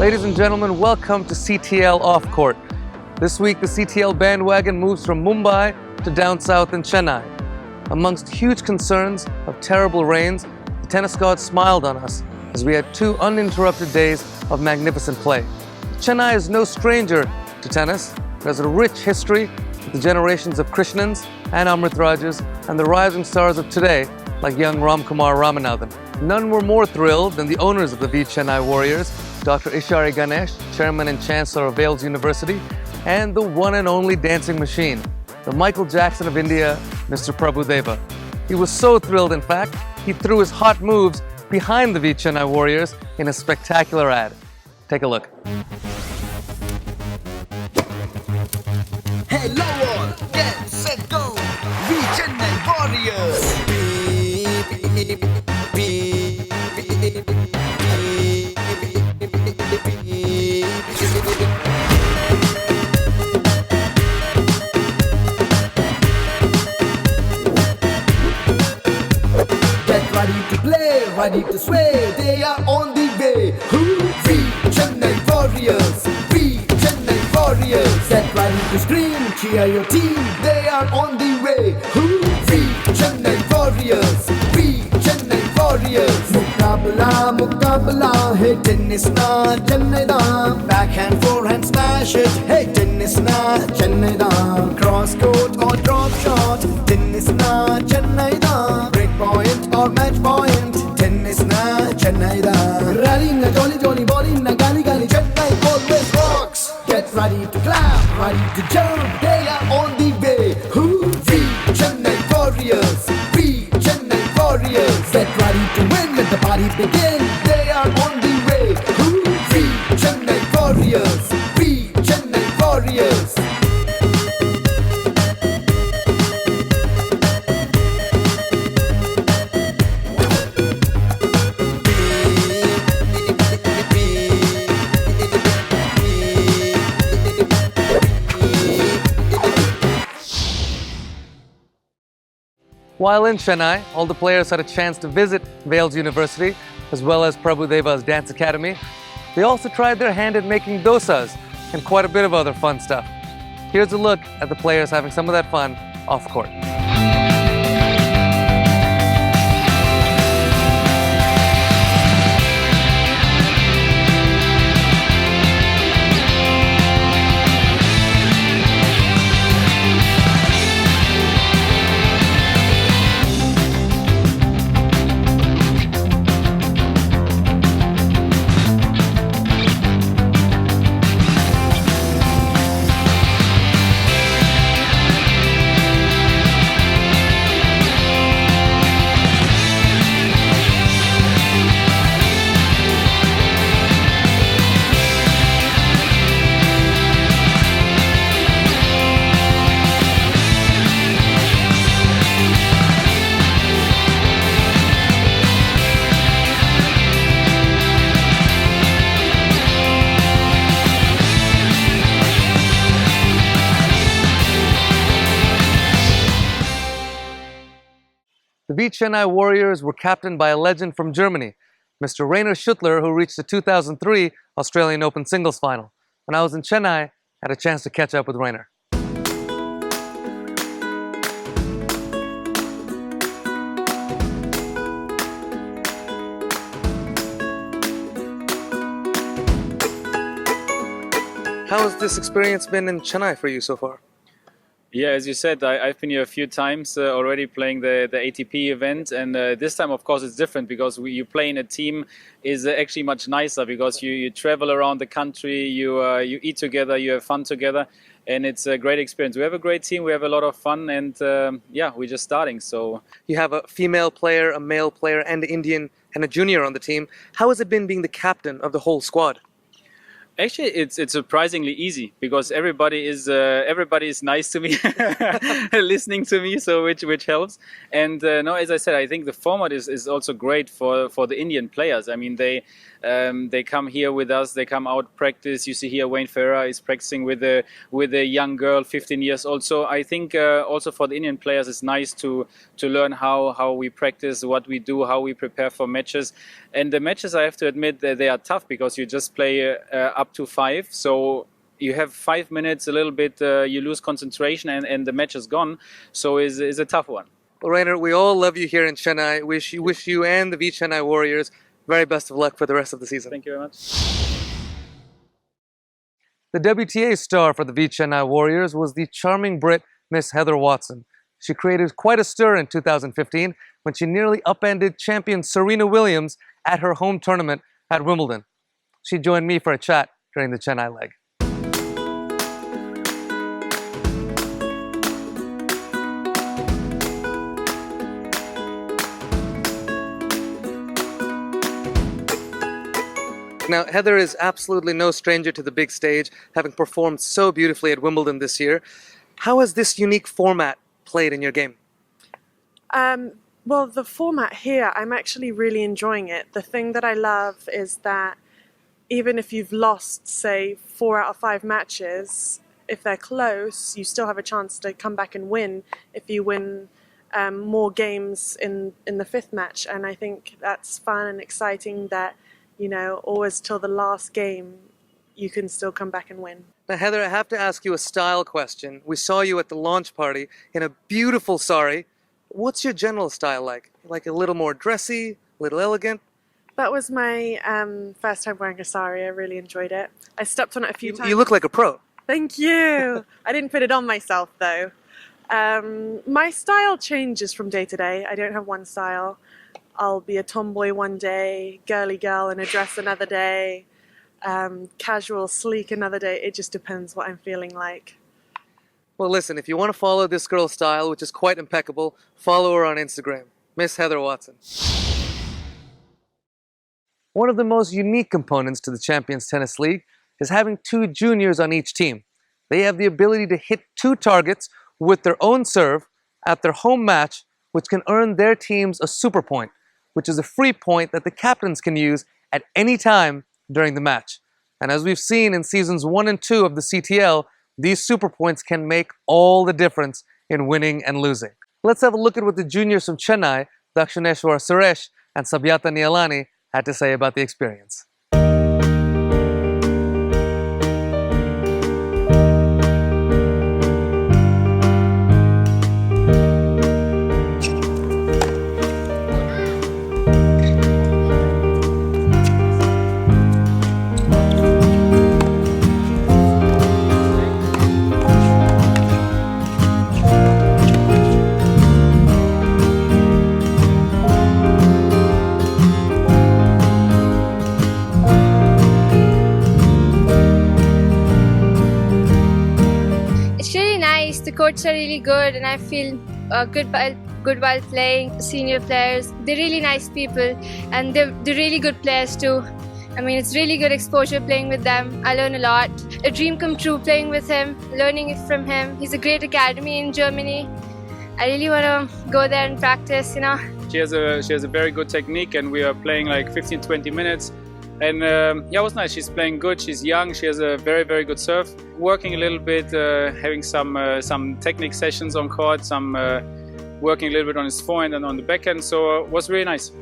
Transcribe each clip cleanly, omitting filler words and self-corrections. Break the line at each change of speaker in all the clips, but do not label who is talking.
Ladies and gentlemen, welcome to CTL Off Court. This week, the CTL bandwagon moves from Mumbai to down south in Chennai. Amongst huge concerns of terrible rains, the tennis gods smiled on us as we had 2 uninterrupted days of magnificent play. Chennai is no stranger to tennis. It has a rich history with the generations of Krishnans and Amritrajas and the rising stars of today like young Ramkumar Ramanathan. None were more thrilled than the owners of the V Chennai Warriors, Dr. Ishari Ganesh, Chairman and Chancellor of Wales University, and the one and only dancing machine, the Michael Jackson of India, Mr. Prabhudeva. He was so thrilled, in fact, he threw his hot moves behind the V Chennai Warriors in a spectacular ad. Take a look.
Hello all, get set go, V Chennai Warriors. Get ready to play, ready to sway, they are on the way. V Chennai Warriors, V Chennai Warriors. Get ready to scream, cheer your team, they are on the way. V Chennai Warriors, V Chennai Warriors. Mukabla, mukabla, hey tennis na Chennai da. Backhand, forehand, smash it, hey tennis na Chennai da. Cross court or drop shot, tennis na Chennai da. Break point or match point, tennis na Chennai da. Rally na jolly jolly, ball in na gali gali, Chennai always rocks. Get ready to clap, ready to jump, they are on the way. V Chennai Warriors, V Chennai Warriors. Get ready to win, let the party begin, they are on the way. V Chennai Warriors, V Chennai Warriors.
While in Chennai, all the players had a chance to visit Wales University, as well as Prabhudeva's dance academy. They also tried their hand at making dosas and quite a bit of other fun stuff. Here's a look at the players having some of that fun off court. The V Chennai Warriors were captained by a legend from Germany, Mr. Rainer Schüttler, who reached the 2003 Australian Open singles final. When I was in Chennai, I had a chance to catch up with Rainer. How has this experience been in Chennai for you so far?
Yeah, as you said, I've been here a few times already playing the ATP event, and this time, of course, it's different because you play in a team is actually much nicer because you travel around the country, you eat together, you have fun together, and it's a great experience. We have a great team, we have a lot of fun, and yeah, we're just starting. So
you have a female player, a male player, and an Indian and a junior on the team. How has it been being the captain of the whole squad?
Actually, it's surprisingly easy because everybody is nice to me, listening to me, so which helps. And no, as I said, I think the format is also great for the Indian players. I mean, they come here with us, they come out practice. You see here Wayne Ferreira is practicing with a young girl, 15 years old. So I think also for the Indian players, it's nice to learn how we practice, what we do, how we prepare for matches. And the matches, I have to admit, they are tough because you just play up to 5. So you have 5 minutes, a little bit, you lose concentration and the match is gone. So it's a tough one.
Well, Rainer, we all love you here in Chennai. Wish you and the V Chennai Warriors very best of luck for the rest of the season.
Thank you very much.
The WTA star for the V Chennai Warriors was the charming Brit Miss Heather Watson. She created quite a stir in 2015 when she nearly upended champion Serena Williams at her home tournament at Wimbledon. She joined me for a chat during the Chennai leg. Now, Heather is absolutely no stranger to the big stage, having performed so beautifully at Wimbledon this year. How has this unique format played in your game?
Well, the format here, I'm actually really enjoying it. The thing that I love is that even if you've lost, say, 4 out of 5 matches, if they're close, you still have a chance to come back and win if you win more games in the 5th match. And I think that's fun and exciting that, you know, always till the last game, you can still come back and win.
Now, Heather, I have to ask you a style question. We saw you at the launch party in a beautiful sari. What's your general style like? Like a little more dressy, a little elegant?
That was my first time wearing a sari. I really enjoyed it. I stepped on it a few times.
You look like a pro.
Thank you. I didn't put it on myself, though. My style changes from day to day. I don't have one style. I'll be a tomboy one day, girly girl in a dress another day, casual, sleek another day. It just depends what I'm feeling like.
Well, listen, if you want to follow this girl's style, which is quite impeccable, follow her on Instagram, Miss Heather Watson. One of the most unique components to the Champions Tennis League is having 2 juniors on each team. They have the ability to hit 2 targets with their own serve at their home match, which can earn their teams a super point, which is a free point that the captains can use at any time during the match. And as we've seen in seasons 1 and 2 of the CTL, these super points can make all the difference in winning and losing. Let's have a look at what the juniors from Chennai, Dakshineshwar Suresh and Sabyata Nialani, had to say about the experience.
The courts are really good and I feel good while playing. Senior players, they're really nice people and they're really good players too. I mean, it's really good exposure playing with them. I learn a lot. A dream come true playing with him, learning it from him. He's a great academy in Germany. I really want to go there and practice, you know.
She has a very good technique and we are playing like 15-20 minutes. And yeah, it was nice. She's playing good. She's young. She has a very, very good serve. Working a little bit, having some technique sessions on court, some working a little bit on his forehand and on the backhand. So it was really nice.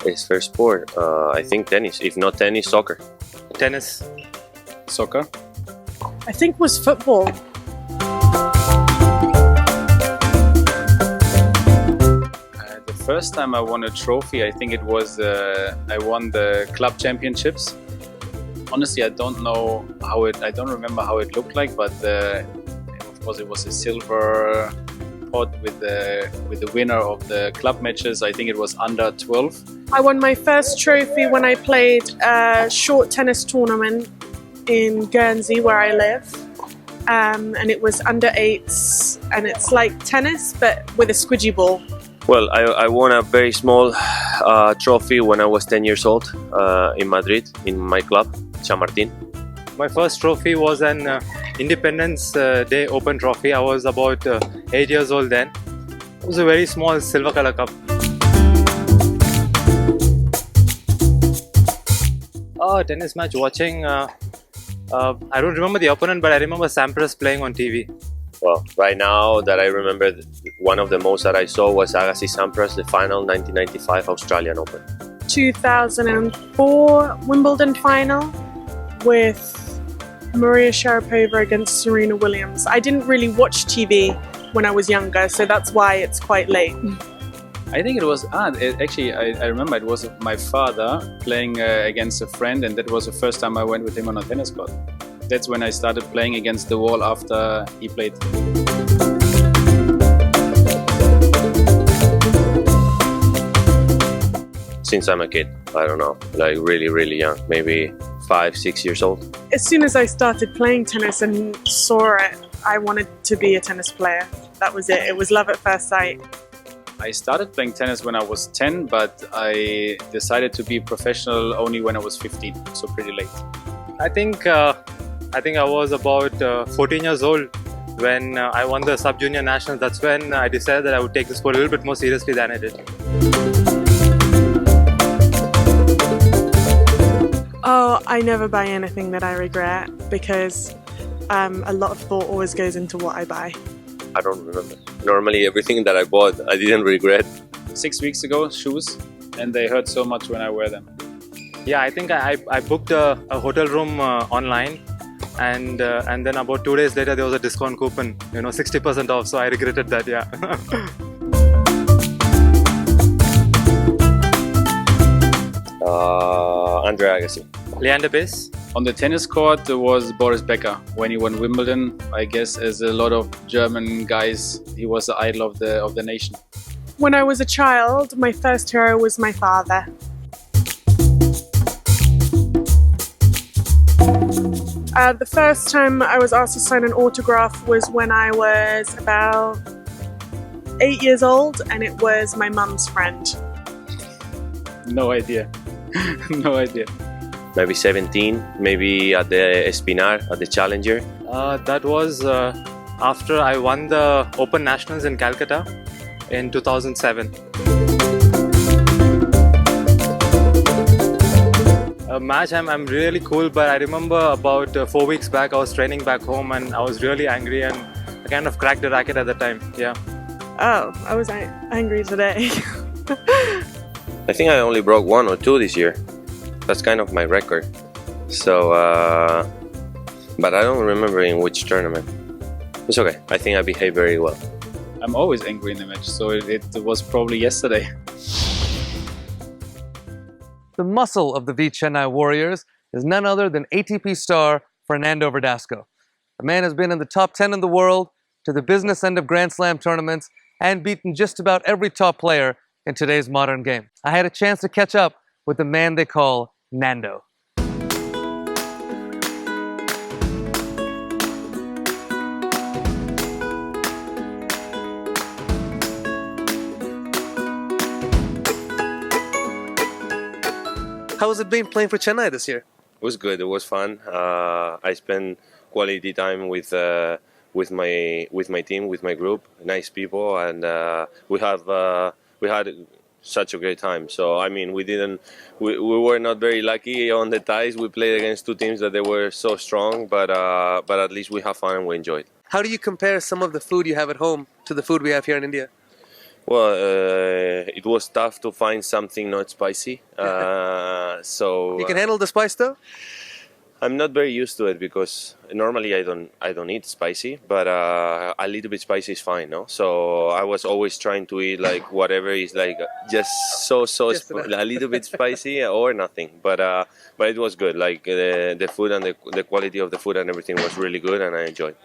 His first sport, I think tennis. If not tennis, soccer.
Tennis.
Soccer.
I think was football.
The first time I won a trophy, I think it was I won the club championships. Honestly, I don't remember how it looked like, but of course it was a silver pot with the winner of the club matches. I think it was under 12.
I won my first trophy when I played a short tennis tournament in Guernsey, where I live, and it was under 8s, and it's like tennis but with a squidgy ball.
Well, I won a very small trophy when I was 10 years old in Madrid, in my club, Chamartín.
My first trophy was an Independence Day Open trophy. I was about 8 years old then. It was a very small silver color cup. Tennis match watching. I don't remember the opponent, but I remember Sampras playing on TV.
Well, right now that I remember, one of the most that I saw was Agassi Sampras, the final 1995 Australian Open.
2004 Wimbledon final with Maria Sharapova against Serena Williams. I didn't really watch TV when I was younger, so that's why it's quite late.
I think it was, actually I remember it was my father playing against a friend, and that was the first time I went with him on a tennis court. That's when I started playing against the wall after he played.
Since I'm a kid, I don't know, like really young, maybe 5-6 years old.
As soon as I started playing tennis and saw it, I wanted to be a tennis player. That was it. It was love at first sight.
I started playing tennis when I was 10, but I decided to be professional only when I was 15, so pretty late.
I think I was about 14 years old when I won the sub-junior nationals. That's when I decided that I would take the sport a little bit more seriously than I did.
Oh, I never buy anything that I regret because a lot of thought always goes into what I buy.
I don't remember. Normally everything that I bought, I didn't regret.
6 weeks ago, shoes, and they hurt so much when I wear them.
Yeah, I think I booked a hotel room online, and then about 2 days later there was a discount coupon, 60% off, so I regretted that, yeah.
Andre Agassi.
Leander Paes.
On the tennis court, there was Boris Becker. When he won Wimbledon, I guess as a lot of German guys, he was the idol of the nation.
When I was a child, my first hero was my father. The first time I was asked to sign an autograph was when I was about 8 years old, and it was my mum's friend.
No idea. No idea.
Maybe 17, maybe at the Espinar, at the Challenger.
That was after I won the Open Nationals in Calcutta in 2007. A match, I'm really cool, but I remember about 4 weeks back I was training back home and I was really angry and I kind of cracked the racket at the time, yeah.
Oh, I was angry today.
I think I only broke 1 or 2 this year. That's kind of my record. So, but I don't remember in which tournament. It's okay. I think I behaved very well.
I'm always angry in the match, so it was probably yesterday.
The muscle of the V Chennai Warriors is none other than ATP star Fernando Verdasco. The man has been in the top 10 in the world, to the business end of Grand Slam tournaments, and beaten just about every top player in today's modern game. I had a chance to catch up with the man they call Nando. How has it been playing for Chennai this year?
It was good. It was fun. I spent quality time with my team, with my group. Nice people, and we had such a great time. So I mean, we were not very lucky on the ties. We played against 2 teams that they were so strong, but at least we have fun and we enjoyed.
How do you compare some of the food you have at home to the food we have here in India?
Well, it was tough to find something not spicy. So
You can handle the spice though?
I'm not very used to it because normally I don't eat spicy, but a little bit spicy is fine, no? So I was always trying to eat like whatever is like just a little bit spicy or nothing. But it was good. Like the food and the quality of the food and everything was really good, and I enjoyed.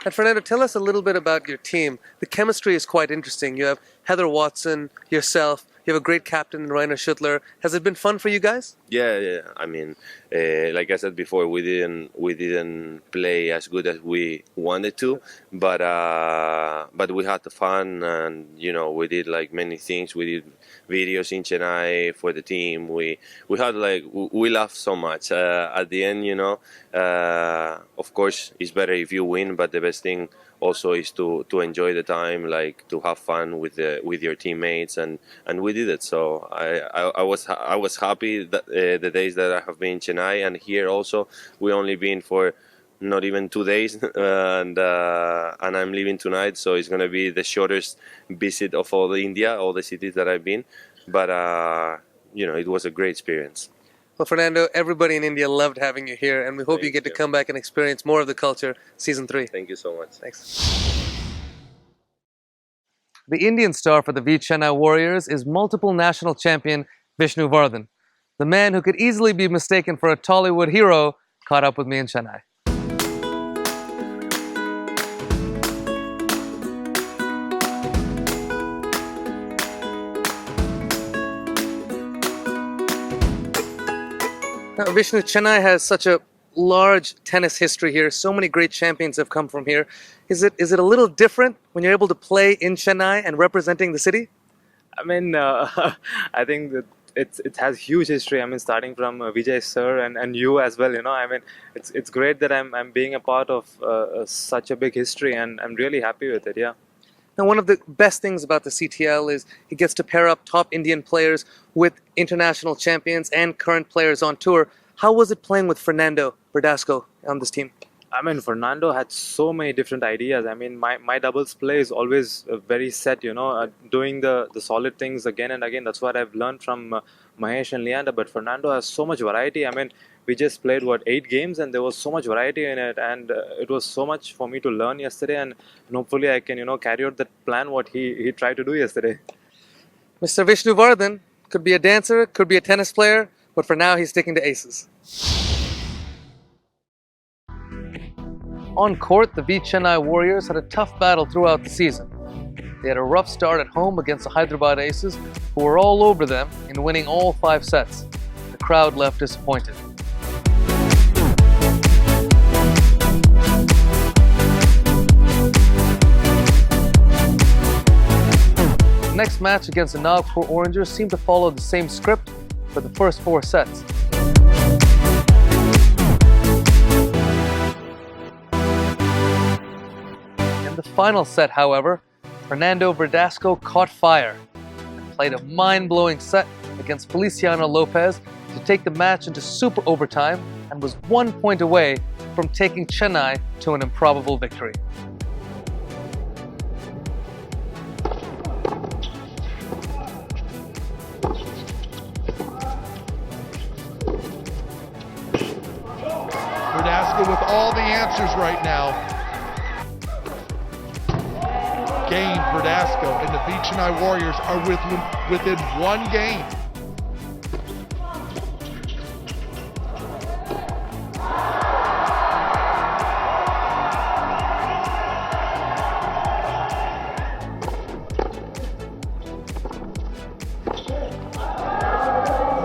And Fernando, tell us a little bit about your team. The chemistry is quite interesting. You have Heather Watson, yourself, You have a great captain, Rainer Schüttler. Has it been fun for you guys?
Yeah. I mean, like I said before, we didn't play as good as we wanted to, but we had the fun, and we did like many things. We did videos in Chennai for the team. We had we laughed so much at the end. Of course, it's better if you win, but the best thing also is to enjoy the time, like to have fun with your teammates, and we did it. So I was happy that the days that I have been in Chennai, and here also we only been for not even 2 days, and I'm leaving tonight, so it's gonna be the shortest visit of all India, all the cities that I've been, but it was a great experience.
Well, Fernando, everybody in India loved having you here, and we hope you get to come back and experience more of the culture season 3.
Thank you so much.
Thanks. The Indian star for the V Chennai Warriors is multiple national champion Vishnu Vardhan. The man who could easily be mistaken for a Tollywood hero caught up with me in Chennai. Now, Vishnu, Chennai has such a large tennis history here. So many great champions have come from here. Is it a little different when you're able to play in Chennai and representing the city?
I mean, I think that it has huge history. I mean, starting from Vijay sir and you as well. I mean, it's great that I'm being a part of such a big history, and I'm really happy with it. Yeah.
Now, one of the best things about the CTL is it gets to pair up top Indian players with international champions and current players on tour. How was it playing with Fernando Verdasco on this team?
I mean, Fernando had so many different ideas. I mean, my doubles play is always very set, doing the solid things again and again. That's what I've learned from Mahesh and Leander. But Fernando has so much variety. I mean, we just played, 8 games, and there was so much variety in it. And it was so much for me to learn yesterday. And hopefully I can, carry out that plan, what he tried to do yesterday.
Mr. Vishnu Vardhan could be a dancer, could be a tennis player, but for now he's sticking to aces. On court, the V Chennai Warriors had a tough battle throughout the season. They had a rough start at home against the Hyderabad Aces, who were all over them in winning all 5 sets. The crowd left disappointed. The next match against the Nagpur Orangers seemed to follow the same script for the first 4 sets. In the final set, however, Fernando Verdasco caught fire and played a mind-blowing set against Feliciano Lopez to take the match into super overtime and was 1 point away from taking Chennai to an improbable victory.
Verdasco with all the answers right now. Game Verdasco and the V Chennai Warriors are within 1 game.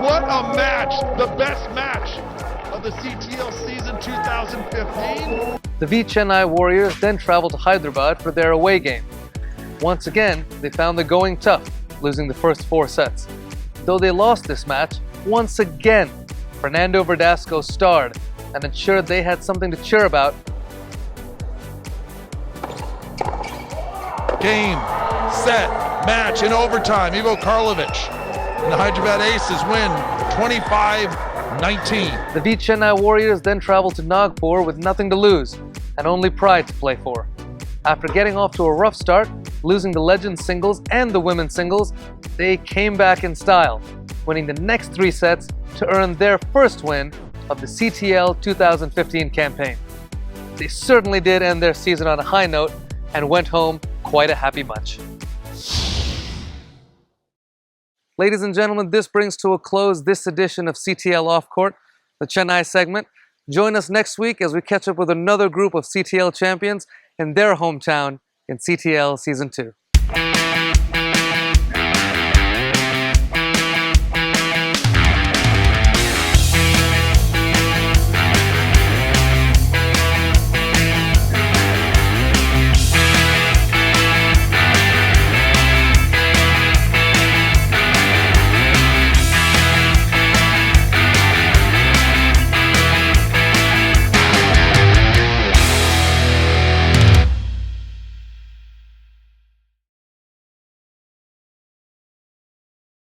What a match! The best match of the CTL season 2015.
The V Chennai Warriors then traveled to Hyderabad for their away game. Once again, they found the going tough, losing the first 4 sets. Though they lost this match, once again, Fernando Verdasco starred and ensured they had something to cheer about.
Game, set, match in overtime. Ivo Karlovic and the Hyderabad Aces win 25-19.
The V Chennai Warriors then traveled to Nagpur with nothing to lose and only pride to play for. After getting off to a rough start, losing the Legends singles and the women's singles, they came back in style, winning the next 3 sets to earn their first win of the CTL 2015 campaign. They certainly did end their season on a high note and went home quite a happy bunch. Ladies and gentlemen, this brings to a close this edition of CTL Off Court, the Chennai segment. Join us next week as we catch up with another group of CTL champions in their hometown in CTL Season 2.